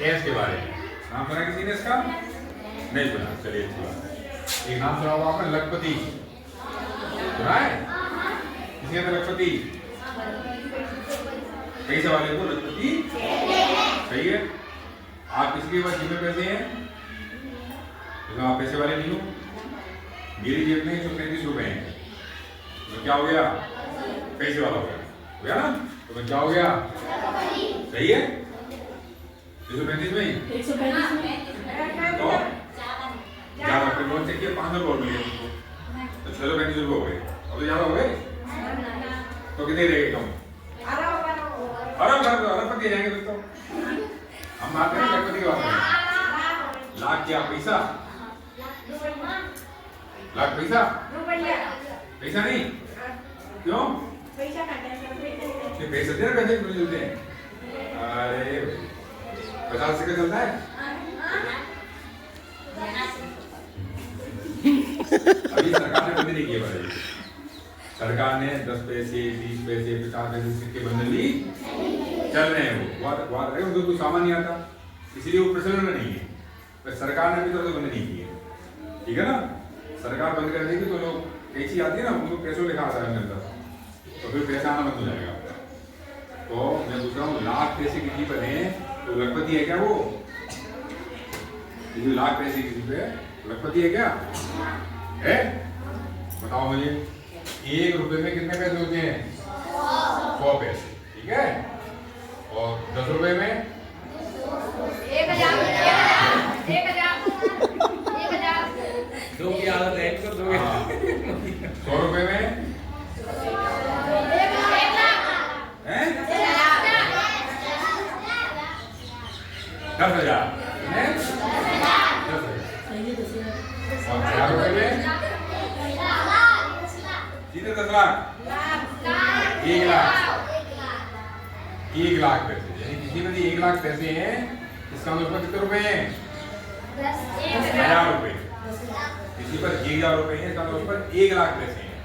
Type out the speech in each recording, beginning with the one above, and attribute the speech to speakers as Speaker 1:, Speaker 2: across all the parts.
Speaker 1: S के बारे में नाम सुना किसी ने इसका? नहीं सुना, चलिए अच्छी बात है। एक नाम सुना होगा आपने, लखपति, सुना है किसी ने? लखपति पैसे वाले को लखपति सही है। आप किसके पास जेब में पैसे हैं? तो आप पैसे वाले नहीं हो। मेरी जेब में 135 रुपए हैं, तो क्या हो गया? पैसे वाला हो गया ना? तो मैं क्या हो गया? सही है। 135 में
Speaker 2: 135 में
Speaker 1: तो ज्यादा फिर कौन से किया? 500 रुपये मिले तुमको, तो 635 रुपये हो गए। अब तो ज्यादा हो गए, तो कितने रहेंगे कम? अरबपति जाएंगे दोस्तों। हम बात करें लखपति की बात करें। लाख क्या पैसा? लाख पैसा? पैसा नहीं, क्यों? पैसे देना, पैसे क्यों मिलते हैं? अरे 50 से चलता है। अभी सरकार ने बंद नहीं किए भाई। सरकार ने 10 पैसे 20 पैसे 50 पैसे सिक्के बंद नहीं चल रहे हैं। वो बात है, उनको कोई सामान नहीं आता, इसलिए वो प्रचलन में नहीं है। पर सरकार ने अभी तक बंद नहीं किए, ठीक है ना? सरकार बंद कर देगी तो लोग कैसी आती है ना, उनको पैसों लिखा आता है अंदर, तो फिर पैसा आना बंद हो जाएगा। तो मैं पूछ रहा हूँ, लाख पैसे किसी पर हैं तो लखपति है क्या वो? लाख पैसे किसी पे लखपति है क्या? है? बताओ मुझे। 1 रुपए में कितने पैसे होते हैं? 100 पैसे, ठीक है। और 10 रुपए में
Speaker 2: 1000
Speaker 3: दो की आदत है इनको, दो
Speaker 1: 100 रुपए में हैं? 10,000 हैं? 10,000 और 1000 रुपए में सीधे 10 लाख, 1 लाख, 1 लाख पैसे। यानी किसी में 1 लाख पैसे हैं, इसका मतलब कितने रुपए हैं? 10,000 रुपए। किसी पर 1,000 रुपए हैं, इसका मतलब पर 1 लाख पैसे हैं।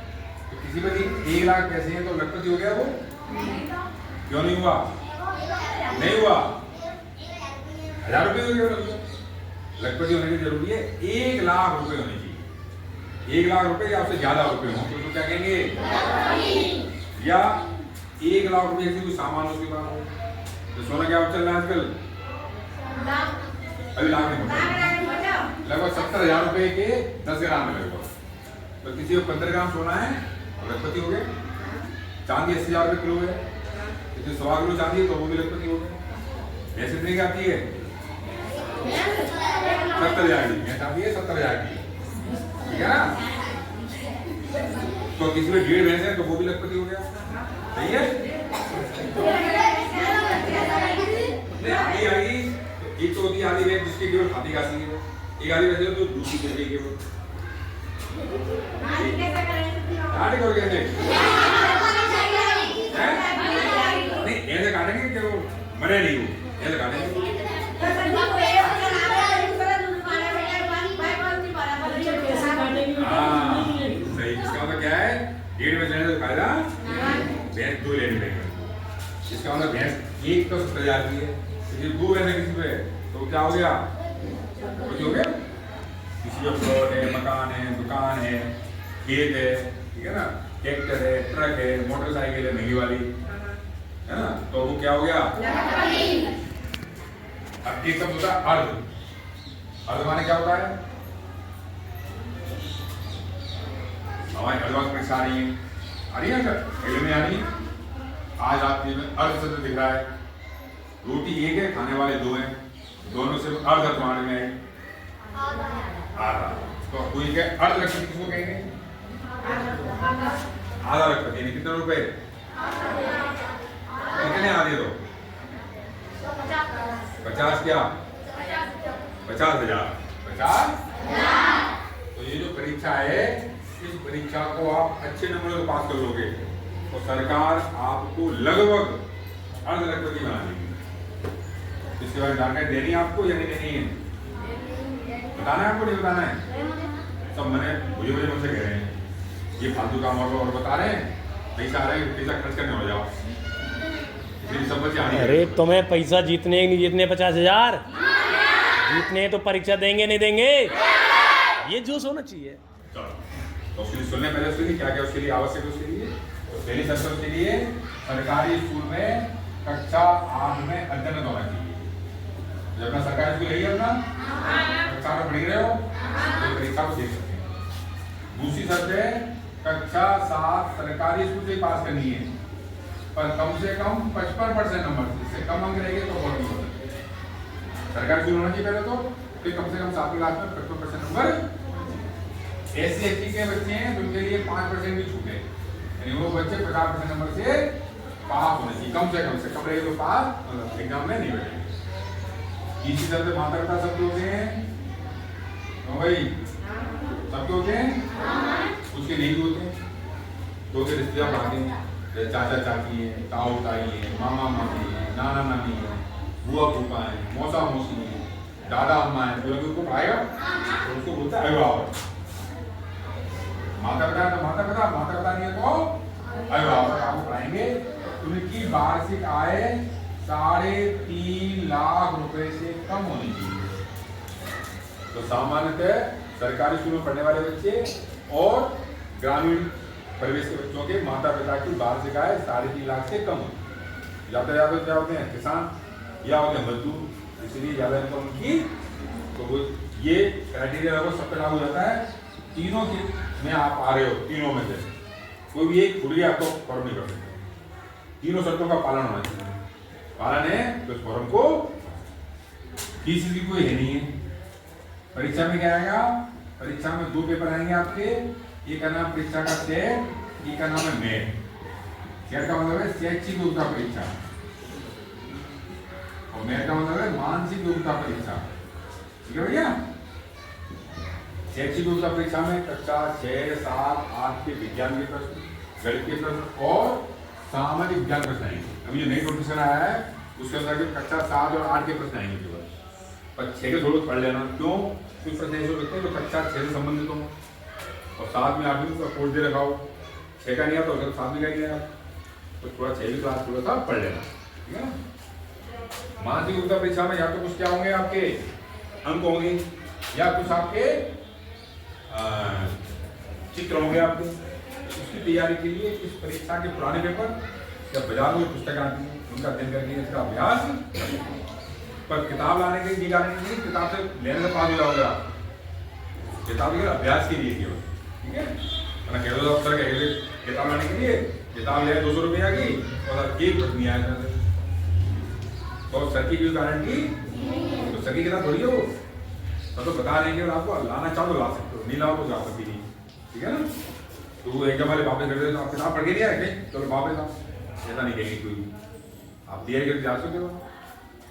Speaker 1: तो किसी पर 1 लाख पैसे हैं तो लखपति हो गया वो? क्यों नहीं हुआ? नहीं हुआ, 1000 रुपए हो गया। लखपति होने की जरूरी है 1 लाख रुपए होने चाहिए। 1 लाख रुपए या उससे ज्यादा रुपए हो तो क्या कहेंगे? या 1 लाख रुपए ऐसी कोई सामान उसके पास हो। तो सोना क्या चल रहा है आजकल? अभी लाख नहीं पहुंचा, लगभग 70,000 रुपए के 10 ग्राम में लगभग। तो किसी को 15 ग्राम सोना है तो लखपति हो गए। चांदी 80,000 रुपए किलो है, किसी 100 किलो चांदी है तो वो भी लखपति हो गए। ऐसे इतनी क्या आती है? 70,000 की चांदी है, 70,000 की, ठीक है ना? तो किसी में 1.5 भैंस है तो वो भी लखपति हो गया, सही है? नहीं आएगी तो एक तो होती है आधी भैंस जिसकी केवल खाती खाती है, एक आधी भैंस तो दूसरी चल रही है केवल। काटे को कैसे? नहीं ऐसे काटेंगे कि वो मरे नहीं, वो ऐसे काटेंगे। सही, इसका मतलब क्या है? 1.5 में लेने तो फायदा, भैंस 2 लेने पड़ेंगे। इसका मतलब भैंस एक तो 70,000 की है, किसी 2 लेने किसी पे तो क्या हो गया? कुछ हो गया? किसी को प्लॉट है, मकान है, दुकान है, खेत है, ठीक है ना, ट्रैक्टर है, ट्रक है, मोटरसाइकिल है महंगी वाली, है ना, तो वो क्या हो गया? अब एक शब्द होता है अर्ध। अर्ध माने क्या होता है? हमारी एडवांस परीक्षा आ रही है सर, पहले में आ रही है। आज आपके में अर्ध शब्द दिख रहा है। रोटी एक है, खाने वाले 2 हैं, दोनों से अर्ध तुम्हारे में है आधा। तो कोई क्या अर्ध लखपति किसको कहेंगे? आधा लखपति। यानी कितने रुपए? कितने आधे? दो 50 क्या? 50,000। 50। तो ये जो परीक्षा है, इस परीक्षा को आप अच्छे नंबरों से पास कर लोगे तो सरकार आपको लगभग अर्ध लखपति बना देगी। इसके बारे में जानकारी देनी है आपको या नहीं देनी है? बताना है आपको, नहीं बताना है? सब मुझे मुझसे कह रहे हैं ये फालतू काम और बता रहे हैं, पैसा आ रहा है, पैसा खर्च करने हो जाओ। फिर सब बच्चे आने
Speaker 3: अरे तुम्हें पैसा जीतने नहीं जीतने 50,000 जीतने तो परीक्षा देंगे नहीं देंगे, ये जोश होना चाहिए।
Speaker 1: चलो, तो उसके लिए सुनने पहले उसके लिए क्या क्या उसके लिए आवश्यक है। उसके लिए तो पहली शर्त उसके लिए सरकारी स्कूल में कक्षा 8 में अध्ययन होना चाहिए। जब अपना सरकारी स्कूल यही है अपना कक्षा 8 में पढ़ रहे हो तो परीक्षा को दे सकते हैं। दूसरी शर्त है कक्षा 7 सरकारी स्कूल से ही पास करनी है, पर कम से कम 55% नंबर, इससे कम अंक रहेंगे तो बहुत नहीं हो सकते। सरकारी स्कूल होना चाहिए पहले तो, फिर कम से कम 7वीं क्लास में 55% नंबर। ऐसे एसटी के बच्चे हैं तो उनके लिए 5% भी छूट है, यानी वो बच्चे 50% नंबर से पास होने चाहिए, कम से कम रहेगा तो पास एग्जाम में नहीं बैठेंगे। इसी तरह से माता पिता सबके होते हैं तो भाई सबके होते हैं, उसके नहीं होते हैं तो उसके रिश्तेदार बढ़ाते हैं, जैसे चाचा चाची है, ताऊ ताई है, मामा मामी है, नाना नानी है, बुआ फूफा है, मौसा मौसी है, दादा अम्मा है, तो उनको पढ़ाएगा तो उसको बोलता है अभिभावक। माता पिता है तो माता पिता नहीं है तो अभिभावक आपको पढ़ाएंगे। उनकी वार्षिक आय 3.5 लाख रुपए से कम होनी चाहिए। तो सामान्यतः सरकारी स्कूल में पढ़ने वाले बच्चे और ग्रामीण परिवेश के बच्चों के माता पिता की वार्षिक आय 3.5 लाख से कम होती। ज्यादा क्या होते हैं किसान या होते हैं मजदूर, इसलिए ज्यादा इनकम उनकी, तो वो ये क्राइटेरिया लगभग सब पे लागू रहता है। तीनों में आप आ रहे हो, तीनों में से कोई भी एक खुद ही आपको फॉर्म नहीं कर सकते, तीनों शर्तों का पालन होना चाहिए। पालन है तो इस फॉर्म को किसी की कोई है नहीं है। परीक्षा में क्या आएगा, परीक्षा में 2 पेपर आएंगे आपके, एक का नाम परीक्षा का सेट, एक का नाम है मेट। सेट का मतलब है शैक्षिक योग्यता परीक्षा और मेट का मतलब है मानसिक योग्यता परीक्षा। ठीक है भैया। शैक्षिक योग्यता परीक्षा में कक्षा 6, 7, 8 के विज्ञान के प्रश्न, गणित के प्रश्न और सामाजिक विज्ञान प्रश्न आएंगे। अभी जो नई नोटिफिकेशन आया है उसके अंदर कक्षा 7 और 8 के प्रश्न आएंगे केवल, पर 6 के थोड़ा पढ़ लेना। क्यों? कुछ प्रश्न ऐसे होते हैं जो कक्षा 6 से संबंधित हो और 7 में 8वीं का कोर्स दे रखा हो, 6 का नहीं आता तो 7वीं का नहीं आया, तो थोड़ा 6वीं क्लास थोड़ा सा पढ़ लेना। ठीक है ना। मानसिक योग्यता परीक्षा में या तो कुछ क्या होंगे आपके अंक होंगे या कुछ आपके चित्र होंगे आपके। उसकी तैयारी के लिए इस परीक्षा के पुराने पेपर या बाजार में पुस्तक आती है उनका अध्ययन करके इसका अभ्यास, पर किताब लाने के लिए लाने के लिए किताब से लेने से पास हो जाओगे आप, किताब के अभ्यास के लिए केवल। ठीक है ना। केवल अफसर के किताब लाने के लिए किताब ले 200 रुपया की और एक प्रश्न नहीं आया तो सर की कोई गारंटी तो सर की किताब थोड़ी है वो, तो बता रहे हैं आपको लाना चाहो तो ला सकते हो, नहीं लाओ तो जा सकती नहीं। ठीक है ना। तो वो एकदम वाले वापस कर देते तो आप किताब पढ़ के नहीं आए चलो वापस आओ, ऐसा नहीं कहेंगे कोई, आप तैयारी करके जा सकते हो।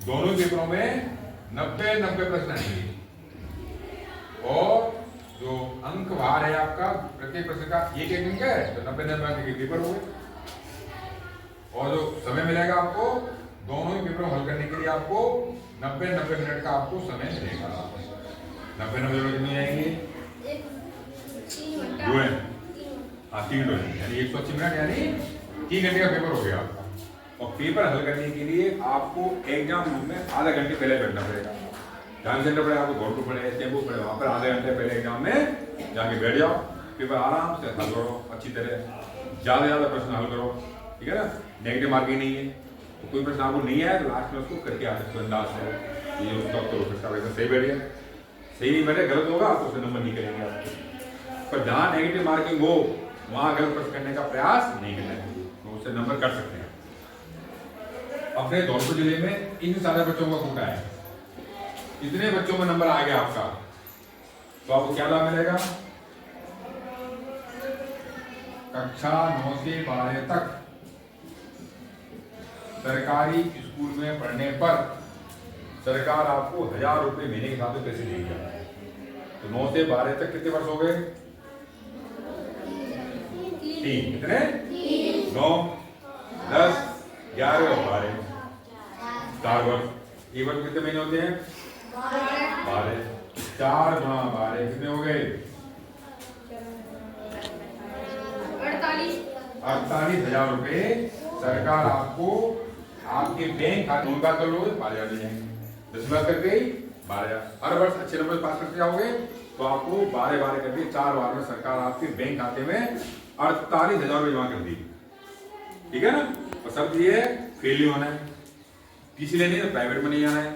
Speaker 1: दोनों पेपरों में 90 प्रश्न आएंगे और जो अंक भार है आपका प्रत्येक प्रश्न का एक अंक है तो 90 अंक के पेपर हो गए। और जो समय मिलेगा आपको दोनों ही पेपर हल करने के लिए आपको 90 मिनट का आपको समय मिलेगा। 90 मिनट कितने आएंगे? 2 है, हाँ 3 यानी 180 मिनट यानी 3 घंटे का पेपर हो गया आपका। और पेपर हल करने के लिए आपको एग्जाम रूम में आधा घंटे पहले बैठना पड़ेगा। जहाँ सेंटर पड़े आपको घोटू पड़े टेम्पो पड़े वहाँ पर आधे घंटे पहले एग्जाम में जाके बैठ जाओ, पेपर आराम से हल करो अच्छी तरह, ज़्यादा से ज़्यादा प्रश्न हल करो। ठीक है ना। नेगेटिव मार्किंग नहीं है, तो कोई प्रश्न आपको नहीं आया तो लास्ट में उसको करके आ सकते हो अंदाज से, ये उसका उत्तर हो सकता है। सही बैठ गया, सही नहीं बैठे गलत होगा तो उससे नंबर नहीं करेंगे आपको। पर जहाँ नेगेटिव मार्किंग हो वहाँ गलत प्रश्न करने का प्रयास नहीं करना चाहिए, तो उससे नंबर कट सकते हैं। अपने धौलपुर जिले में इन सारे बच्चों का कोटा है, इतने बच्चों में नंबर आ गया आपका तो आपको क्या लाभ मिलेगा? कक्षा 9 से 12 तक सरकारी स्कूल में पढ़ने पर सरकार आपको 1000 रुपए महीने के हिसाब से पैसे देगी। तो 9 से 12 तक कितने वर्ष हो गए? 3। कितने? 9, 10, 11 और 12, 4 वर्ष। एक वर्ष कितने महीने होते हैं? 12। 4 गुणा 12 कितने हो गए?
Speaker 2: 48,000
Speaker 1: 48,000 रुपए सरकार आपको आपके बैंक खाते में बात कर लोगे 12,000 मिल जाएंगे। 10 बार कर गई 12,000। हर वर्ष अच्छे नंबर पास करते जाओगे तो आपको 12 करके 4 बार में सरकार आपके बैंक खाते में 48,000 रुपये जमा कर देगी। ठीक है ना। और सब ये फेल नहीं होना है, किसी लेने तो प्राइवेट में नहीं जाना है,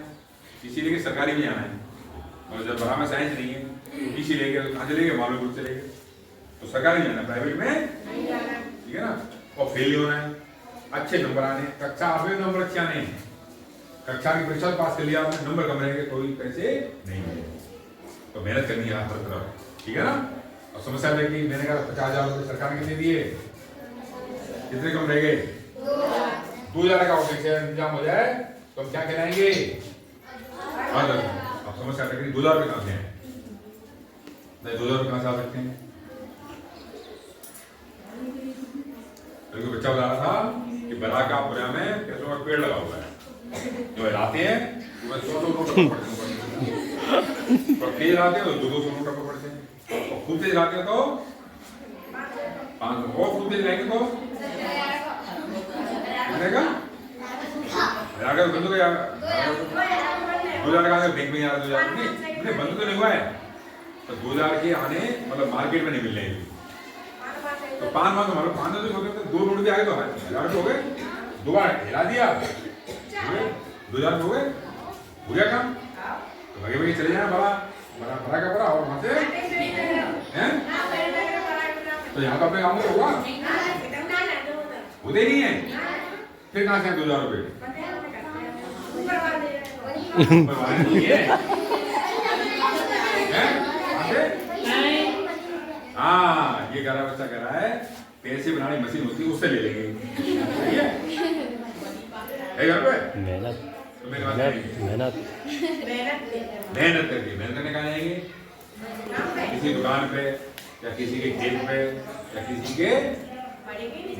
Speaker 1: किसी लेके सरकारी में जाना है। और जब बड़ा में साइंस नहीं है तो किसी लेके कहाँ चलेंगे, मालूम चलेंगे, तो सरकारी में जाना है, प्राइवेट में। ठीक है ना। और फेल नहीं होना है, अच्छे नंबर आने। कक्षा आपने नंबर अच्छे आने, कक्षा की परीक्षा पास कर लिया आपने, नंबर कम रहेंगे कोई पैसे नहीं मिलेंगे। तो मेहनत करनी है हर तरफ। ठीक है ना। और समस्या देखी मैंने कहा 50,000 रुपये सरकार ने कितने दिए, कितने कम रह गए, 2,000 का इंतजाम हो जाए तो हम क्या कहलाएंगे। अब समस्या देखी 2,000 रुपये कहाँ से हैं, नहीं 2,000 रुपये कहाँ से आ सकते हैं। तो बच्चा बता रहा था कि बराकापुरा में पैसों का पेड़ लगा हुआ है, जो हिलाते हैं तो 100 नोट पड़ते हैं, और तेज लाते हैं तो 200 नोट पड़ते हैं, और खूब तेज लाते हैं तो 500, और खूब तेज लाएंगे तो कितने का तो बंद हो गया। 2,000 का बैंक में आ रहा, 2,000 नहीं बंद तो नहीं हुआ है, तो 2,000 के आने मतलब मार्केट में नहीं मिल रहे। तो 5 मानो 5 तो 2 नोट भी आ गए तो 1,000 हो गए, 2 बार हिला दिया 2,000 हो गए, हो गया काम। तो भागे भागे चले जाए बड़ा बड़ा का बड़ा, और वहां से हैं तो यहाँ तो अपने काम में हुआ होते नहीं है। फिर कहाँ से 2,000 रुपये हाँ, ये कह रहा बच्चा कह रहा है पैसे बनाने की मशीन होती है उससे ले लेंगे। घर पे
Speaker 3: मेहनत
Speaker 1: करके मेहनत करने का जाएंगे, किसी दुकान पे या किसी के खेत पे या किसी के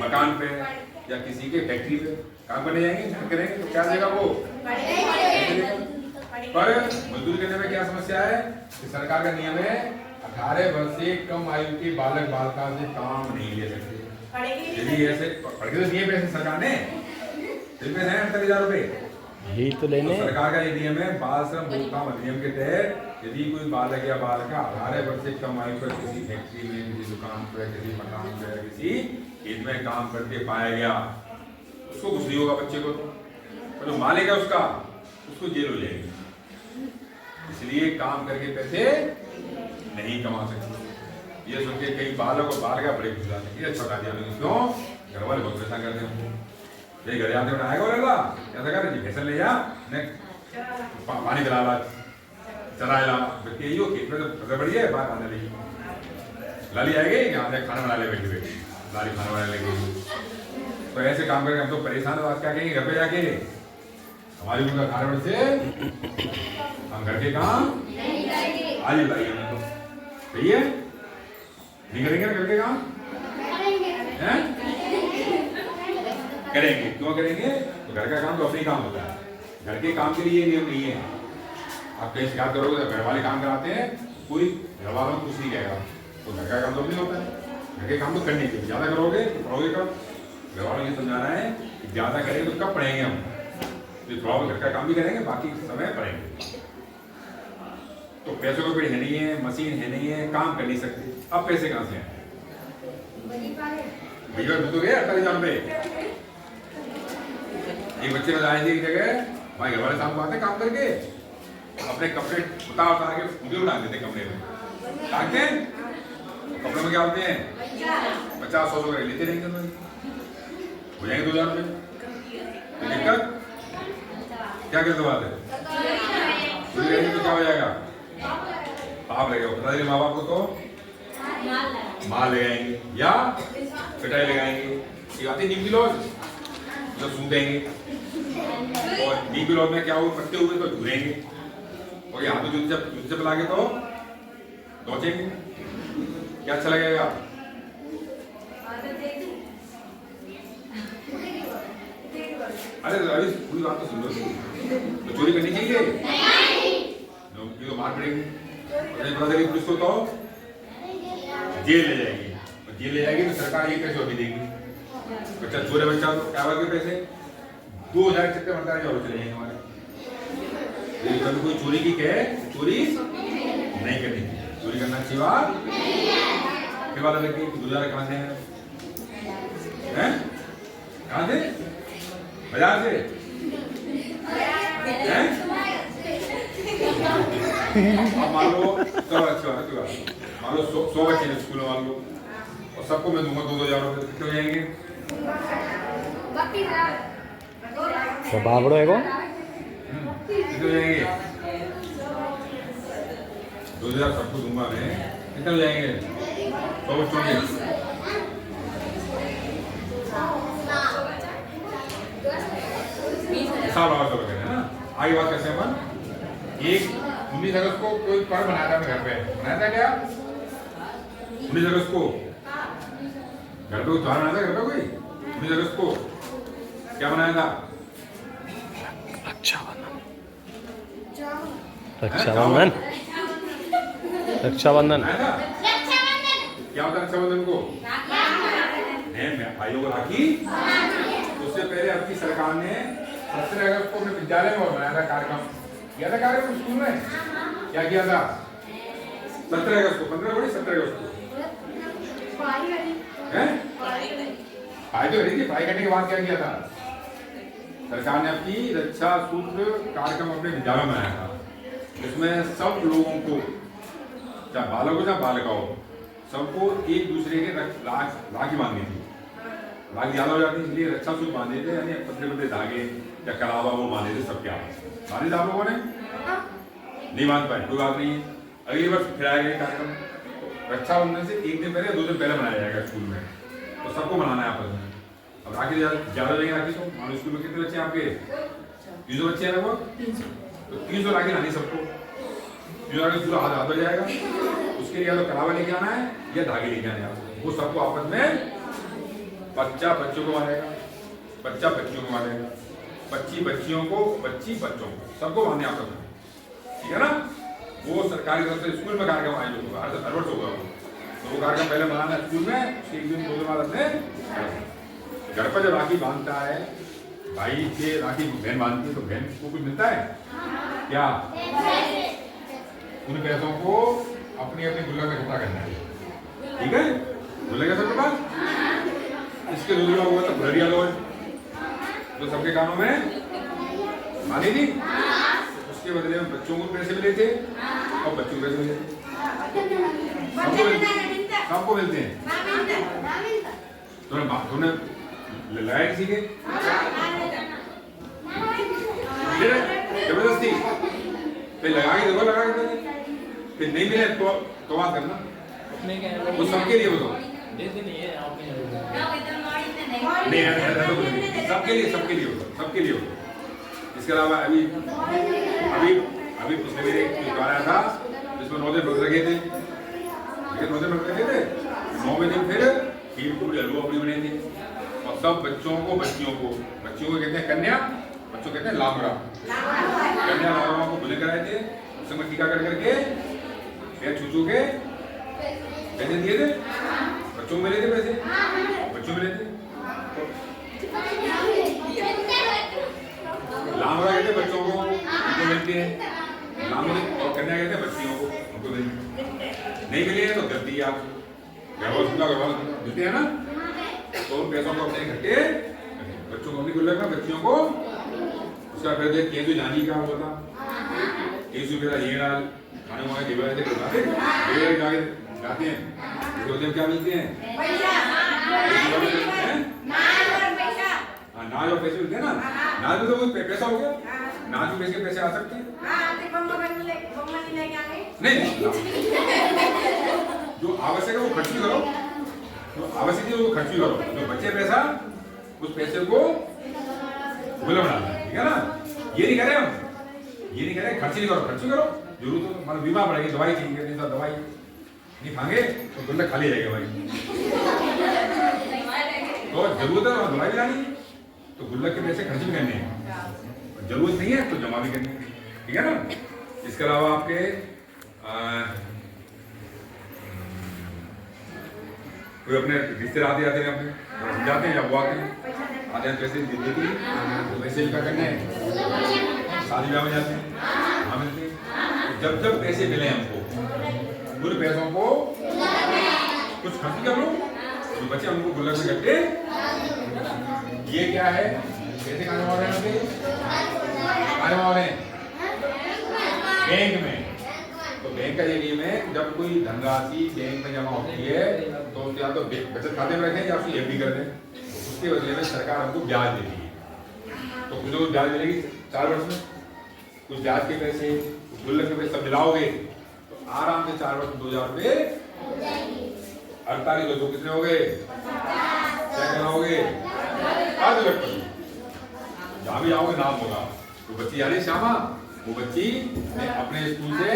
Speaker 1: मकान पे या किसी के फैक्ट्री पे काम करने जाएंगे, मेहनत करेंगे तो क्या देगा वो। पर मजदूरी करने में क्या समस्या है कि सरकार का नियम है 18 वर्ष से कम आयु के बालक बालिका से काम नहीं ले सकते। यदि ऐसे पढ़ के तो दिए पैसे सरकार ने, पैसे हैं 48,000 रुपए,
Speaker 3: यही तो लेने।
Speaker 1: तो सरकार का ये नियम है बाल श्रम रोकथाम अधिनियम के तहत यदि कोई बालक या बालिका 18 वर्ष से कम आयु पर किसी फैक्ट्री में, किसी दुकान पर, किसी मकान पर, किसी खेत में काम करते पाया गया, उसको कुछ नहीं होगा बच्चे को, तो जो मालिक है उसको जेल हो जाएगी। इसलिए काम करके पैसे नहीं कमा सकते। ये सुन के कई बालक और बालिका बड़े खुश जाते हैं, छोटा दिया क्यों, घर वाले बहुत परेशान करते हैं। ये घर जाते आएगा बोलेगा ऐसा कर जी फैसल ले जा, पानी पिला ला, चला ला, बच्चे यो खेत में तो फसल बड़ी है, बाहर आने लगी लाली आएगी, यहाँ से खाना बना ले बैठे बैठे, लाली खाना बनाने लगी। तो ऐसे काम करके हम तो परेशान हो, क्या कहेंगे घर पे जाके हमारी उनका कारण से हम घर के काम आज लाइए तो सही है, नहीं करेंगे ना घर के काम करेंगे। क्यों करेंगे, तो घर का काम तो अपने काम होता है, घर के काम के लिए नियम नहीं है। आप कहीं शिकायत करोगे तो घर वाले काम कराते हैं, कोई घर वालों को कुछ नहीं कहेगा, तो घर का काम तो नहीं होता है। घर के काम तो करने के लिए ज्यादा करोगे तो पढ़ोगे कब, घर वालों को समझाना है कि ज्यादा करेंगे तो कब पढ़ेंगे हम, तो थोड़ा घर का काम भी करेंगे, बाकी समय पढ़ेंगे। तो पैसों का कोई है नहीं है, मशीन है नहीं है, काम कर नहीं सकते, अब पैसे कहाँ से हैं भैया, तो गए 48,000 रुपये। एक बच्चे बताए थे एक जगह, भाई घर वाले शाम को आते काम करके अपने कपड़े उतार के मुझे डाल देते कमरे में, डालते कपड़े में क्या होते हैं 50-100 रुपये लेते नहीं, हो जाएंगे 2,000 रुपये। दिक्कत क्या कहते बात है, तो क्या हो जाएगा, पाप लगेगा। बता देंगे माँ बाप को तो माल लगाएंगे या पिटाई लगाएंगे, ये आते नीम की लॉज तो सूख देंगे, और नीम की लॉज में क्या हो पत्ते हुए तो धुएंगे, और यहाँ तो जूते से पिला के तो धोचेंगे, क्या अच्छा लगेगा। अरे अभी पूरी बात तो सुन लो, तो चोरी करनी चाहिए, ये तो मार पड़ेगी, पता चली पुलिस को तो जेल ले जाएगी, और जेल ले जाएगी तो सरकार ये पैसे अभी देगी। बच्चा चोर है, बच्चा तो क्या के पैसे 2000 चक्कर बनता है और चले जाएंगे हमारे। लेकिन कभी कोई चोरी की कहे चोरी नहीं करनी, चोरी करना अच्छी बात क्या बात है कि 2000 कहाँ से हैं? कहाँ से? बाजार से हैं? अब मान लो चलो अच्छा मान लो 100 बच्चे हैं स्कूल में मान लो और सबको मैं दूंगा 2-2 हज़ार रुपये, कितने हो जाएंगे?
Speaker 3: तो बाबड़ो है को
Speaker 1: कितने हो जाएंगे? 2000 सबको दूंगा मैं, कितने हो जाएंगे? 100 बच्चों के हिसाब लगा कर है ना। आगे बात कैसे अपन 19 अगस्त को कोई पर्व मनाया था अपने घर पे, मनाया था क्या? 19 अगस्त को घर पे कोई त्योहार मनाया था? घर पे कोई 19 अगस्त को क्या मनाया था?
Speaker 3: रक्षाबंधन। रक्षाबंधन रक्षाबंधन
Speaker 1: मनाया था? क्या होता है रक्षाबंधन को? भाइयों को राखी। उससे पहले आपकी सरकार ने 17 अगस्त को अपने विद्यालय में बनाया था कार्यक्रम, किया था कार्यक्रम स्कूल में। क्या किया था 17 अगस्त को? 15 बड़ी 17 अगस्त को पढ़ाई तो करी थी। पढ़ाई करने के बाद क्या किया था? सरकार ने अपनी रक्षा सूत्र कार्यक्रम अपने विद्यालय में बनाया था। इसमें सब लोगों को, चाहे बालक हो चाहे बालिका हो, सबको एक दूसरे के राखी बांधनी थी। राखी ज्यादा हो जाती इसलिए रक्षा सूत्र बांधे थे, यानी पतले धागे या कलावा वो बांधे थे सबके आपस में। बांधे थे आप लोगों ने? नहीं बांध पाए, कोई बात नहीं। अगली वर्ष फिर आएगा कार्यक्रम। रक्षाबंधन से एक दिन पहले या 2 दिन पहले मनाया जाएगा स्कूल में, तो सबको मनाना है आपस में। अब राखी ज्यादा जाएंगे राखी तो मान लो स्कूल में कितने बच्चे हैं आपके? 300 बच्चे हैं लगभग, तो 300 राखी लानी सबको। 300 राखी पूरा हाथ भर जाएगा। उसके लिए या तो कलावा लेके आना है या धागे लेके आने हैं। वो सबको आपस में, बच्चा बच्चों को मारेगा, बच्चा बच्चियों को मारेगा, बच्ची बच्चियों को, बच्ची बच्चों को, सबको मारने आपस में, ठीक है ना। वो सरकारी तरफ से स्कूल में कार्यक्रम आयोजित होगा, हर वर्ष होगा। तो वो कार्यक्रम पहले मनाना है स्कूल में, एक दिन 2 दिन बाद अपने घर पर जब राखी बांधता है भाई के, राखी बहन बांधती है तो बहन को कुछ मिलता है क्या? उन पैसों को अपनी अपनी गुल्लक में इकट्ठा करना है, ठीक है? गुल्लक है सबके पास। इसके दूसरा हुआ था भुलरिया लोग, तो सबके कानों में मानी थी। उसके बदले में बच्चों को पैसे मिले थे और बच्चों को पैसे मिले थे। सबको मिलते हैं। तुमने लगाया किसी के जबरदस्ती फिर लगा के देखो, लगा के फिर नहीं मिले तो बात करना। वो सबके लिए बताओ, नहीं सबके लिए, सबके लिए होगा, सबके लिए होगा। इसके अलावा अभी अभी अभी पिछले मेरे त्योहार आया था जिसमें 9 दिन व्रत रखे थे, 9 दिन व्रत रखे थे। 9वें दिन फिर खीर पूरी हलवा पूरी बने थे और सब बच्चों को, बच्चियों को, बच्चियों को कहते हैं कन्या, बच्चों कहते हैं लामड़ा। कन्या लामड़ा को बुले कराए थे, उसमें टीका कर करके पैर छू के पैसे दिए थे। बच्चों को मिले थे पैसे, बच्चों मिले थे। लामड़ा कहते बच्चों को, उनको मिलते हैं। लामड़ा और कन्या कहते हैं बच्चियों को, उनको नहीं मिले हैं तो गलती आप घर मिलते हैं ना, तो उन पैसों को अपने इकट्ठे, बच्चों को अपनी गुल्लक में, बच्चियों को। उसका फिर केंद्र जानी का होता था, 30 रुपये का ये डाल खाने वाले जाते हैं। उसके क्या मिलते हैं? नाज और पैसे मिलते हैं ना। नाज में तो कोई पैसा हो गया, नाज में पैसे आ सकते हैं। नहीं, जो आवश्यक है वो खर्च भी करो, जो आवश्यक है वो खर्च भी करो। जो बचे पैसा उस पैसे को गुल्लक बनाना, ठीक है ना। ये नहीं कह रहे हम, ये नहीं कह रहे खर्च नहीं करो, खर्च भी करो। जरूरत हो मतलब बीमार पड़ेगी, दवाई चाहिए, दवाई नहीं खाएंगे तो गुल्लक खाली रहेगा भाई। तो जरूरत है तो दवाई भी लानी है, तो गुल्लक के पैसे खर्च भी करने हैं। जरूरत नहीं है तो जमा भी करने हैं, ठीक है ना। इसके अलावा आपके कोई अपने रिश्तेदार आते हैं, अपने जाते हैं या वो आते हैं, आधे पैसे देती तो पैसे क्या करने हैं, शादी ब्याह में जाते हैं, वहाँ मिलते हैं। जब जब पैसे मिले हमको उन पैसों को कुछ खर्च कर लो, तो बच्चे हमको गुल्लक में करके। ये क्या है, पैसे कहाँ जमा हो रहे हैं, कहाँ जमा हो रहे हैं, बैंक में। तो बैंक का ये नियम है, जब कोई धनराशि बैंक में जमा होती है तो या तो बचत खाते में रखें या फिर एफडी कर दें। उसके बदले में सरकार हमको ब्याज देती है। तो कुछ लोग ब्याज मिलेगी 4 वर्ष में, कुछ ब्याज के पैसे, कुछ गुल्लक के पैसे सब मिलाओगे तो आराम से 4 वर्ष में 2000 रुपये 48 2 कितने हो गए, क्या कराओगे, अर्ध लक्ष्मी। जहाँ भी आओगे नाम होगा। तो बच्ची आ रही श्यामा, वो बच्ची ने अपने स्कूल से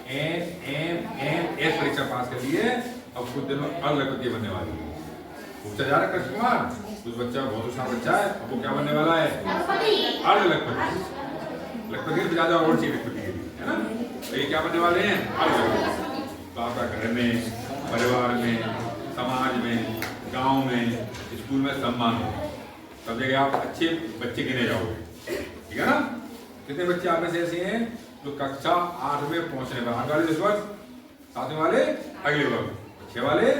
Speaker 1: एस परीक्षा पास कर ली है, अब कुछ दिनों अर्ध लक्ष्मी बनने वाली है। पूछा जा रहा है कृष्ण कुमार, कुछ बच्चा बहुत होशियार बच्चा है, अब वो क्या बनने वाला है, अर्ध लक्ष्मी। लक्ष्मी से ज्यादा और चाहिए लक्ष्मी के लिए, है ना। तो ये क्या बनने वाले हैं, अर्ध लक्ष्मी। तो आपका घर में, परिवार में, समाज में, गांव में, स्कूल में सम्मान हो, सब जगह आप अच्छे बच्चे गिने जाओगे, ठीक है ना। कितने बच्चे आप में से ऐसे हैं जो कक्षा 8 में पहुंचने पर, 8 वाले इस वर्ष, 7वें वाले अगले वर्ष, 6 वाले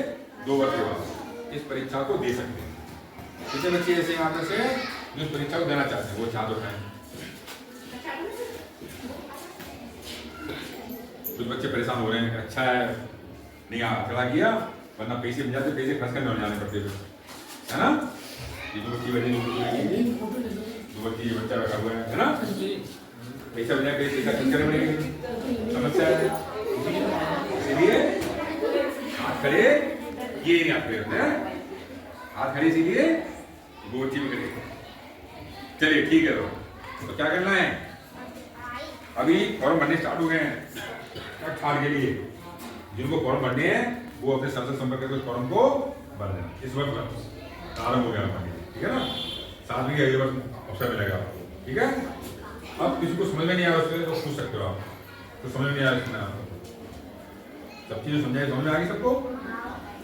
Speaker 1: 2 वर्ष के बाद इस परीक्षा को दे सकते हैं। कितने बच्चे ऐसे हैं आप में से जो इस परीक्षा को देना चाहते हैं, वो हाथ उठाएं। कुछ बच्चे परेशान हो रहे हैं, अच्छा है नहीं खड़ा किया, वरना पैसे मिल जाते, पैसे खर्च करने जाने पड़ते है ना। ये दो बच्ची बड़ी, दो बच्ची बच्चा रखा हुआ है ना, पैसा मिल जाए, पैसा खर्च करने पड़ेगी, समस्या है। इसीलिए हाथ खड़े, ये नहीं हाथ खड़े हैं, हाथ खड़े इसीलिए वो बच्ची भी करेगी। चलिए ठीक है, तो क्या करना है, अभी फॉर्म भरने स्टार्ट हो गए हैं छाड़ के लिए। जिनको फॉर्म भरने हैं वो अपने संसद संपर्क करके फॉर्म को भर देना। इस वक्त आरंभ हो गया आपका, ठीक है ना। 7वीं के अगले वर्ष अवसर मिलेगा आपको, ठीक है। अब किसी को समझ में नहीं आया उसके तो पूछ सकते हो आप, तो समझ में नहीं आया इसमें आपको सब चीजें समझाई, समझ में आ गई सबको।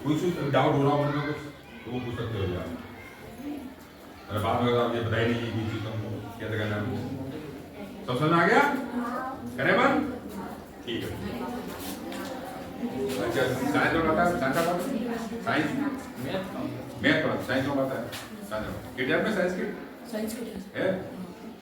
Speaker 1: कोई डाउट हो रहा हो मन में कुछ तो वो पूछ सकते हो आप। अरे बाद में आप ये बताई नहीं कि चीज तुमको क्या करना है, सब समझ में आ गया, करें बंद, ठीक है। अच्छा साइंस में पता है, साइंस का पता, साइंस मैथ पढ़ा, साइंस में पता है, साइंस में साइंस की
Speaker 4: साइंस के
Speaker 1: है।